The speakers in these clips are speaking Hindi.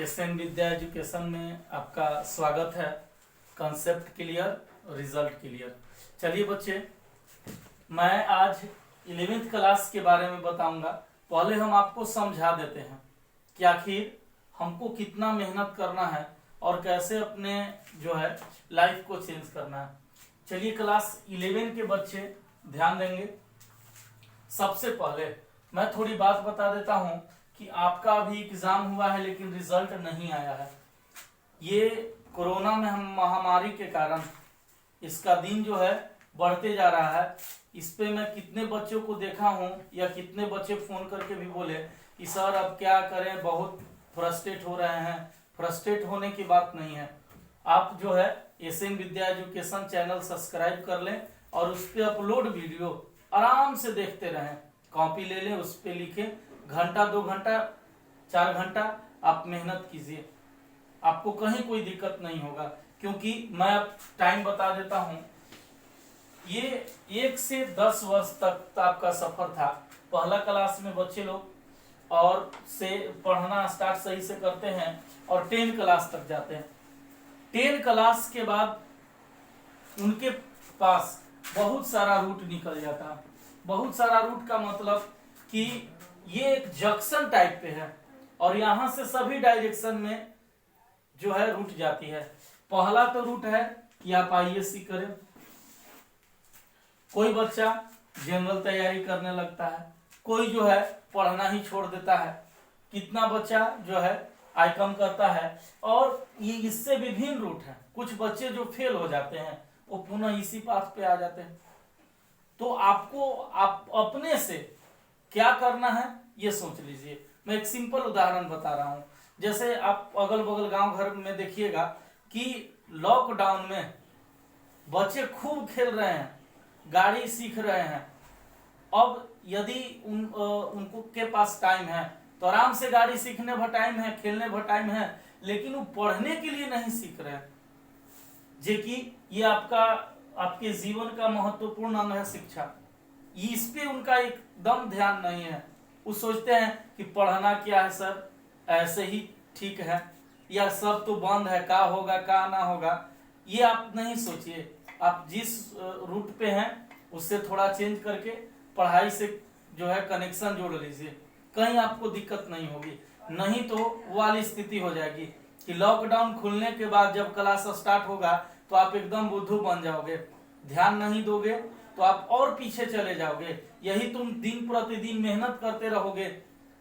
एसएन विद्या एजुकेशन में आपका स्वागत है। Concept clear, result clear. चलिए बच्चे, मैं आज 11वीं क्लास के बारे में बताऊंगा। पहले हम आपको समझा देते हैं कि आखिर हमको कितना मेहनत करना है और कैसे अपने जो है लाइफ को चेंज करना है। चलिए, क्लास 11 के बच्चे ध्यान देंगे। सबसे पहले मैं थोड़ी बात बता देता हूं कि आपका अभी एग्जाम हुआ है लेकिन रिजल्ट नहीं आया है। ये कोरोना में हम महामारी के कारण इसका दिन जो है बढ़ते जा रहा है। इस पे मैं कितने बच्चों को देखा हूं या कितने बच्चे फोन करके भी बोले कि सर अब क्या करें, बहुत फ्रस्ट्रेट हो रहे हैं। फ्रस्ट्रेट होने की बात नहीं है। आप जो है एसएन विद्या एजुकेशन चैनल सब्सक्राइब कर लें और उस पर अपलोड वीडियो आराम से देखते रहें। कॉपी ले लें, उस पर लिखें, घंटा 2 घंटा 4 घंटा आप मेहनत कीजिए, आपको कहीं कोई दिक्कत नहीं होगा। क्योंकि मैं अब टाइम बता देता हूं, ये 1 से 10 वर्ष तक आपका सफर था। पहला क्लास में बच्चे लोग और से पढ़ना स्टार्ट सही से करते हैं और 10 क्लास तक जाते हैं। 10 क्लास के बाद उनके पास बहुत सारा रूट निकल जाता है। बहुत सारा रूट का मतलब कि ये एक जंक्शन टाइप पे है और यहां से सभी डायरेक्शन में जो है रूट जाती है। पहला तो रूट है कि आप आईएससी करें। कोई बच्चा जनरल तैयारी करने लगता है, कोई जो है पढ़ना ही छोड़ देता है, कितना बच्चा जो है आईकॉम करता है। और ये इससे विभिन्न रूट है। कुछ बच्चे जो फेल हो जाते हैं वो पुनः इसी पाथ पे आ जाते हैं। तो आपको आप अपने से क्या करना है ये सोच लीजिए। मैं एक सिंपल उदाहरण बता रहा हूं। जैसे आप अगल बगल गांव घर में देखिएगा कि लॉकडाउन में बच्चे खूब खेल रहे हैं, गाड़ी सीख रहे हैं। अब यदि उनको के पास टाइम है तो आराम से गाड़ी सीखने भर टाइम है, खेलने भर टाइम है, लेकिन वो पढ़ने के लिए नहीं सीख रहे हैं। जे कि ये आपके जीवन का महत्वपूर्ण अंग है शिक्षा। इस पे उनका एकदम ध्यान नहीं है। वो सोचते हैं कि पढ़ना क्या है सर, ऐसे ही ठीक है, या सब तो बंद है, का होगा का ना होगा। ये आप नहीं सोचिए। आप जिस रूट पे हैं उससे थोड़ा चेंज करके पढ़ाई से जो है कनेक्शन जोड़ लीजिए, कहीं आपको दिक्कत नहीं होगी। नहीं तो वो वाली स्थिति हो जाएगी कि लॉकडाउन खुलने के बाद जब क्लास स्टार्ट होगा तो आप एकदम बुद्धू बन जाओगे, ध्यान नहीं दोगे तो आप और पीछे चले जाओगे। यही तुम दिन प्रतिदिन मेहनत करते रहोगे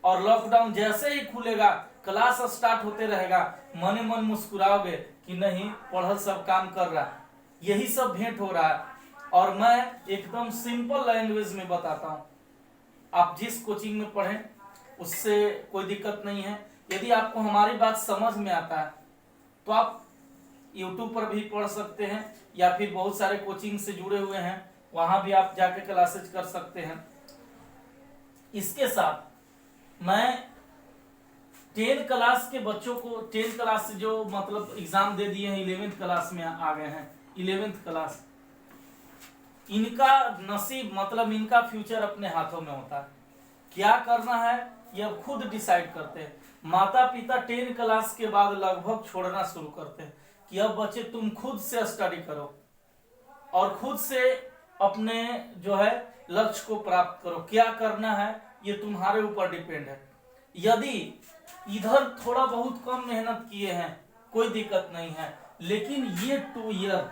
और लॉकडाउन जैसे ही खुलेगा, क्लास स्टार्ट होते रहेगा, मने मन मुस्कुराओगे कि नहीं पढ़ल सब काम कर रहा है। यही सब भेंट हो रहा है। और मैं एकदम सिंपल लैंग्वेज में बताता हूँ। आप जिस कोचिंग में पढ़ें उससे कोई दिक्कत नहीं है। यदि आपको हमारी बात समझ में आता है तो आप YouTube पर भी पढ़ सकते हैं या फिर बहुत सारे कोचिंग से जुड़े हुए हैं, वहां भी आप जाके क्लासेज कर सकते हैं। इसके साथ मैं 10 क्लास के बच्चों को, 10 क्लास से जो मतलब एग्जाम दे दिए हैं, 11वीं क्लास में आ गए हैं, 11वीं क्लास, इनका नसीब मतलब इनका फ्यूचर अपने हाथों में होता है। क्या करना है ये खुद डिसाइड करते हैं। माता पिता 10 क्लास के बाद लगभग छोड़ना शुरू करते हैं कि अब बच्चे तुम खुद से स्टडी करो और खुद से अपने जो है लक्ष्य को प्राप्त करो। क्या करना है ये तुम्हारे ऊपर डिपेंड है। यदि इधर थोड़ा बहुत कम मेहनत किए हैं कोई दिक्कत नहीं है, लेकिन ये 2 ईयर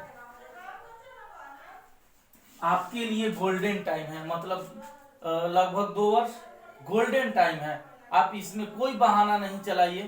आपके लिए गोल्डन टाइम है। मतलब लगभग 2 वर्ष गोल्डन टाइम है। आप इसमें कोई बहाना नहीं चलाइए।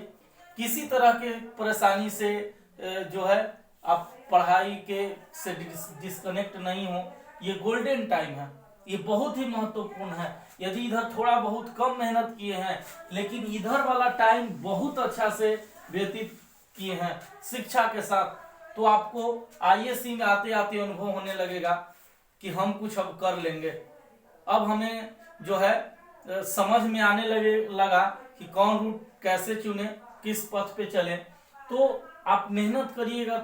किसी तरह के परेशानी से जो है आप पढ़ाई के से डिस्कनेक्ट नहीं हो। ये गोल्डन टाइम है, ये बहुत ही महत्वपूर्ण है। यदि इधर थोड़ा बहुत कम मेहनत किए हैं लेकिन इधर वाला टाइम बहुत अच्छा से व्यतीत किए हैं शिक्षा के साथ, तो आपको आईएससी में आते आते अनुभव होने लगेगा कि हम कुछ अब कर लेंगे। अब हमें जो है समझ में आने लगा कि कौन रूट कैसे चुने, किस पथ पे चले। तो आप मेहनत करिएगा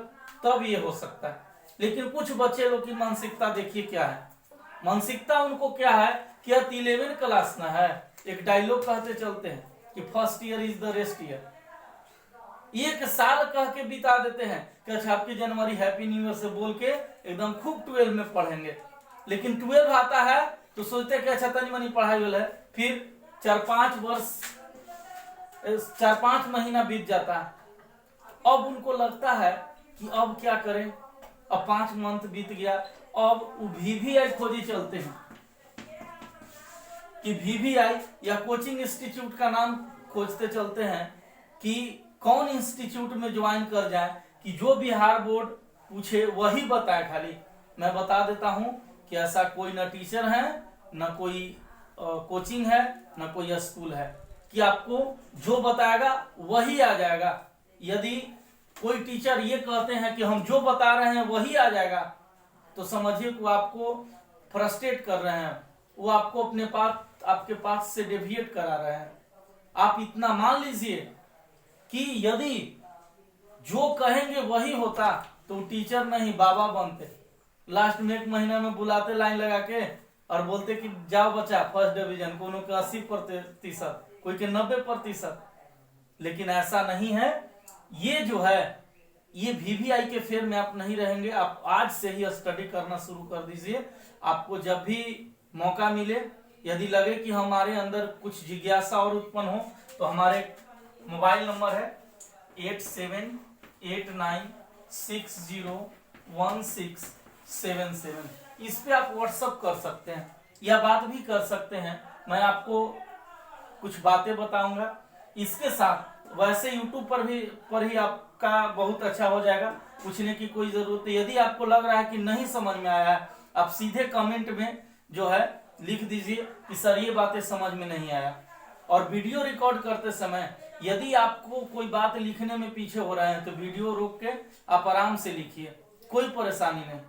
तब ये हो सकता है। लेकिन कुछ बच्चे लोग की मानसिकता देखिए क्या है। मानसिकता उनको क्या है कि 11वीं क्लास ना है। एक डायलॉग कहते चलते हैं कि first year is the rest year. एक साल कह के बिता देते हैं कि अच्छा आपकी जनवरी हैप्पी न्यू ईयर से बोल के एकदम खूब 12 में पढ़ेंगे। लेकिन 12 आता है तो सोचते कि अच्छा तनी मनी पढ़ाई वाला है, फिर 4-5 महीना बीत जाता है। अब उनको लगता है कि अब क्या करें, अब 5 मंथ बीत गया, अब VVI खोजी चलते हैं कि VVI या कोचिंग इंस्टीट्यूट का नाम खोजते चलते हैं कि कौन इंस्टीट्यूट में ज्वाइन कर जाए कि जो बिहार बोर्ड पूछे वही बताए। खाली मैं बता देता हूं कि ऐसा कोई न टीचर है, न कोई कोचिंग है, न कोई स्कूल है कि आपको जो बताएगा वही आ जाएगा। यदि कोई टीचर ये कहते हैं कि हम जो बता रहे हैं वही आ जाएगा, तो समझिए वो आपको फ्रस्ट्रेट कर रहे हैं, वो आपको आपके पास से डेविएट करा रहे हैं। आप इतना मान लीजिए कि यदि जो कहेंगे वही होता तो टीचर नहीं बाबा बनते। लास्ट में 1 महीना में बुलाते लाइन लगा के और बोलते कि जाओ बच्चा फर्स्ट डिवीजन, कोनो के 80%, कोई के 90%। लेकिन ऐसा नहीं है। ये जो है ये VVI के फेर में आप नहीं रहेंगे। आप आज से ही स्टडी करना शुरू कर दीजिए। आपको जब भी मौका मिले, यदि लगे कि हमारे अंदर कुछ जिज्ञासा और उत्पन्न हो, तो हमारे मोबाइल नंबर है 8789601677। इस पे आप व्हाट्सअप कर सकते हैं या बात भी कर सकते हैं। मैं आपको कुछ बातें बताऊंगा। इसके साथ वैसे YouTube पर ही आपका बहुत अच्छा हो जाएगा, पूछने की कोई जरूरत नहीं। यदि आपको लग रहा है कि नहीं समझ में आया है, आप सीधे कमेंट में जो है लिख दीजिए कि सर ये बातें समझ में नहीं आया। और वीडियो रिकॉर्ड करते समय यदि आपको कोई बात लिखने में पीछे हो रहे हैं तो वीडियो रोक के आप आराम से लिखिए, कोई परेशानी नहीं।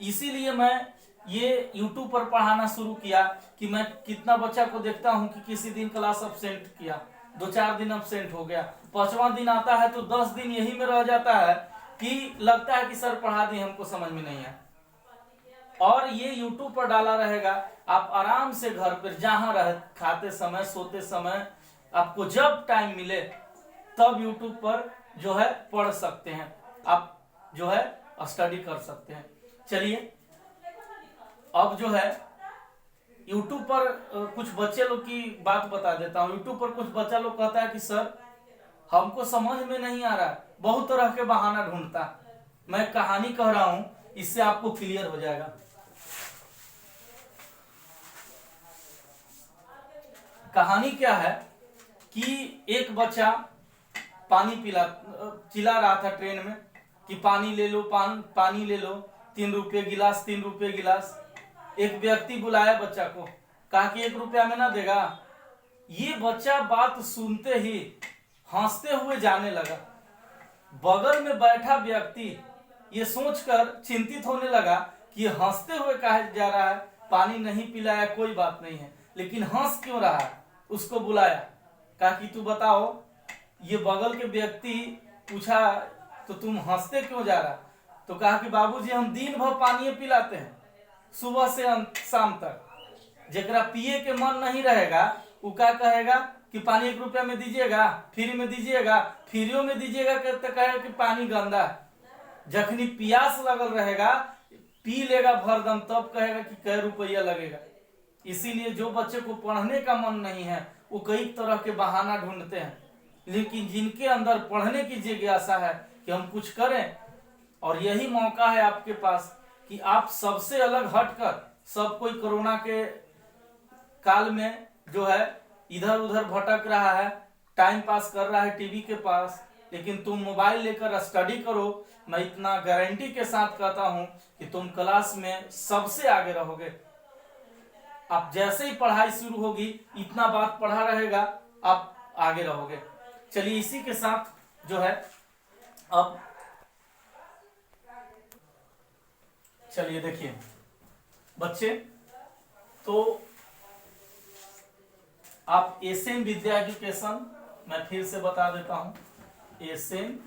इसीलिए मैं ये YouTube पर पढ़ाना शुरू किया कि मैं कितना बच्चा को देखता हूं कि किसी दिन क्लास अब्सेंट किया, 2-4 दिन अब्सेंट हो गया, 5वां दिन आता है तो 10 दिन यही में रह जाता है कि लगता है कि सर पढ़ा दी, हमको समझ में नहीं आया। और ये YouTube पर डाला रहेगा, आप आराम से घर पर जहां रह, खाते समय, सोते समय, आपको जब टाइम मिले तब YouTube पर जो है पढ़ सकते हैं, आप जो है स्टडी कर सकते हैं। चलिए अब जो है YouTube पर कुछ बच्चे लोग की बात बता देता हूँ। YouTube पर कुछ बच्चा लोग कहता है कि सर हमको समझ में नहीं आ रहा, बहुत तरह के बहाना ढूंढता। मैं कहानी कह रहा हूं, इससे आपको क्लियर हो जाएगा। कहानी क्या है कि एक बच्चा पानी चिल्ला रहा था ट्रेन में कि पानी ले लो, पानी ले लो, 3 रुपये गिलास, 3 रुपये गिलास। एक व्यक्ति बुलाया बच्चा को, कहा कि 1 रुपया में ना देगा। ये बच्चा बात सुनते ही हंसते हुए जाने लगा। बगल में बैठा व्यक्ति ये सोचकर चिंतित होने लगा कि हंसते हुए कहा जा रहा है, पानी नहीं पिलाया कोई बात नहीं है, लेकिन हंस क्यों रहा है। उसको बुलाया, कहा कि तू बताओ, ये बगल के व्यक्ति पूछा तो तुम हंसते क्यों जा रहा। तो कहा कि बाबूजी हम दिन भर पानी पिलाते हैं, सुबह से शाम तक। जेकरा पिए के मन नहीं रहेगा वो क्या कहेगा कि पानी 1 रुपया में दीजिएगा, फ्री में दीजिएगा, फ्रीओ में दीजिएगा कहते कहेगा कि पानी गंदा। जखनी प्यास लगल रहेगा, पी लेगा भरदम, तब कहेगा कि कै रुपया लगेगा। इसीलिए जो बच्चे को पढ़ने का मन नहीं है वो कई तरह के बहाना ढूंढते हैं, लेकिन जिनके अंदर पढ़ने की जिज्ञासा है कि हम कुछ करें, और यही मौका है आपके पास कि आप सबसे अलग हटकर, सब कोई कोरोना के काल में जो है इधर उधर भटक रहा है, टाइम पास कर रहा है टीवी के पास, लेकिन तुम मोबाइल लेकर स्टडी करो। मैं इतना गारंटी के साथ कहता हूं कि तुम क्लास में सबसे आगे रहोगे। आप जैसे ही पढ़ाई शुरू होगी, इतना बात पढ़ा रहेगा, आप आगे रहोगे। चलिए इसी के साथ जो है अब चलिए देखिए बच्चे, तो आप एसएम विद्या एजुकेशन, मैं फिर से बता देता हूं, एसएम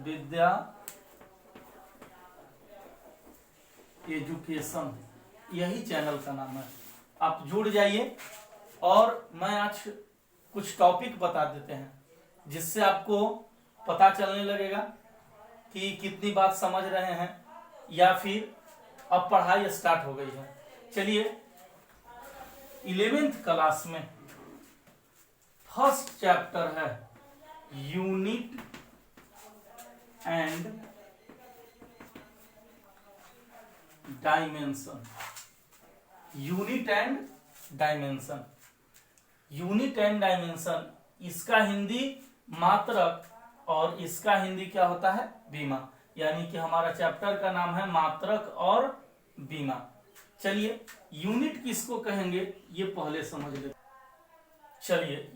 विद्या एजुकेशन, यही चैनल का नाम है। आप जुड़ जाइए और मैं आज कुछ टॉपिक बता देते हैं। जिससे आपको पता चलने लगेगा कि कितनी बात समझ रहे हैं या फिर अब पढ़ाई स्टार्ट हो गई है। चलिए 11th क्लास में फर्स्ट चैप्टर है unit and dimension. Unit and dimension, unit and dimension, इसका हिंदी मात्रक और इसका हिंदी क्या होता है, बीमा। यानी कि हमारा चैप्टर का नाम है मात्रक और बीमा। चलिए यूनिट किसको कहेंगे ये पहले समझ लेते। चलिए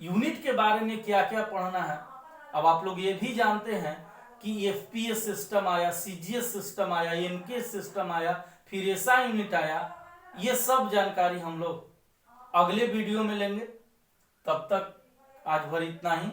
यूनिट के बारे में क्या क्या पढ़ना है। अब आप लोग ये भी जानते हैं कि एफपीएस सिस्टम आया, सीजीएस सिस्टम आया, एमके सिस्टम आया, फिर एसआई यूनिट आया। ये सब जानकारी हम लोग अगले वीडियो में लेंगे। तब तक आज भर इतना ही।